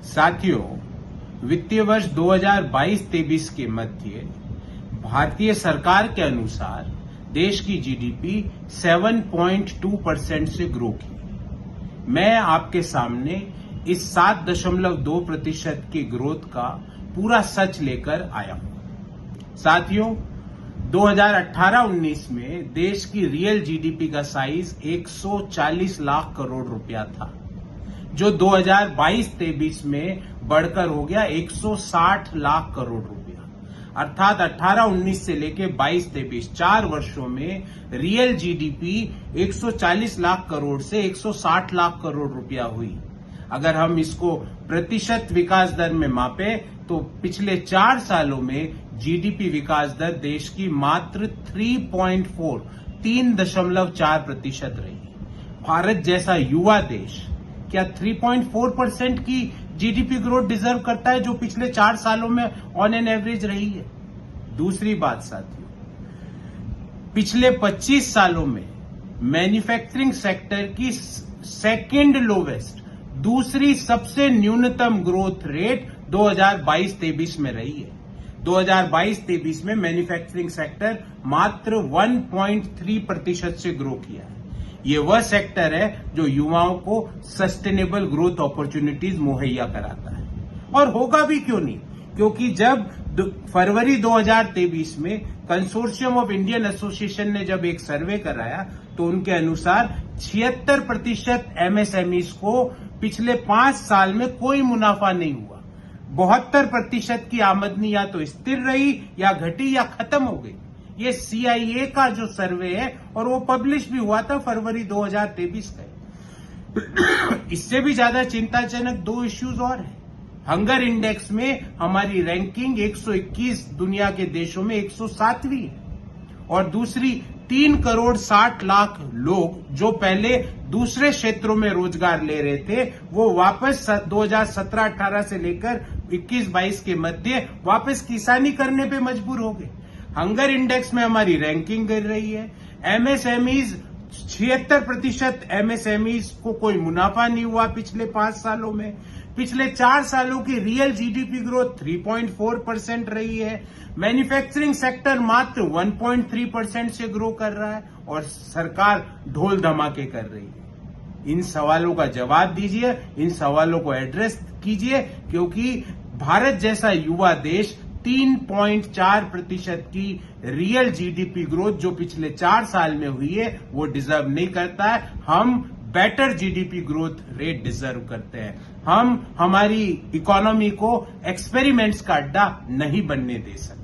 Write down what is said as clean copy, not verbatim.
साथियों, वित्तीय वर्ष 2022-23 के मध्य भारतीय सरकार के अनुसार देश की जीडीपी 7.2% से ग्रो की। मैं आपके सामने इस 7.2% की ग्रोथ का पूरा सच लेकर आया हूं। साथियों, 2018-19 में देश की रियल जीडीपी का साइज 140 लाख करोड़ रुपया था, जो 2022-23 में बढ़कर हो गया 160 लाख करोड़ रुपया। अर्थात 18-19 से लेके 22-23 4 वर्षों में रियल जीडीपी 140 लाख करोड़ से 160 लाख करोड़ रुपया हुई। अगर हम इसको प्रतिशत विकास दर में मापे तो पिछले 4 सालों में जीडीपी विकास दर देश की मात्र 3.4% रही। भारत जैसा युवा देश क्या 3.4% की जीडीपी ग्रोथ डिजर्व करता है, जो पिछले 4 सालों में ऑन एन एवरेज रही है? दूसरी बात साथियों, पिछले 25 सालों में मैन्युफैक्चरिंग सेक्टर की सेकेंड लोवेस्ट, दूसरी सबसे न्यूनतम ग्रोथ रेट 2022-23 में रही है। 2022-23 में मैन्युफैक्चरिंग सेक्टर मात्र 1.3% से ग्रो किया है। ये वह सेक्टर है जो युवाओं को सस्टेनेबल ग्रोथ अपॉर्चुनिटीज मुहैया कराता है, और होगा भी क्यों नहीं, क्योंकि जब फरवरी 2023 में कंसोर्शियम ऑफ इंडियन एसोसिएशन ने जब एक सर्वे कराया तो उनके अनुसार 76% एमएसएमईज को पिछले 5 साल में कोई मुनाफा नहीं हुआ। 72% की आमदनी या तो स्थिर रही या घटी या खत्म हो गई। ये सीआईए का जो सर्वे है, और वो पब्लिश भी हुआ था फरवरी 2023 का। इससे भी ज्यादा चिंताजनक 2 इश्यूज और हैं। हंगर इंडेक्स में हमारी रैंकिंग 121 दुनिया के देशों में 107वीं है, और दूसरी 3.60 करोड़ लोग जो पहले दूसरे क्षेत्रों में रोजगार ले रहे थे, वो वापस 2017-18 से लेकर 21-22 के मध्य वापस किसानी करने पे मजबूर हो गए। हंगर इंडेक्स में हमारी रैंकिंग गिर रही है। एमएसएमईज 76% एमएसएमईज को कोई मुनाफा नहीं हुआ पिछले 5 सालों में। पिछले 4 सालों की रियल जीडीपी ग्रोथ 3.4% रही है। मैन्युफैक्चरिंग सेक्टर मात्र 1.3% से ग्रो कर रहा है, और सरकार ढोल धमाके कर रही है। इन सवालों का जवाब दीजिए, इन सवालों को एड्रेस कीजिए, क्योंकि भारत जैसा युवा देश 3.4% की रियल जीडीपी ग्रोथ जो पिछले 4 साल में हुई है, वो डिजर्व नहीं करता है। हम better GDP growth rate deserve करते हैं। हम हमारी इकोनॉमी को एक्सपेरिमेंट्स का अड्डा नहीं बनने दे सकते।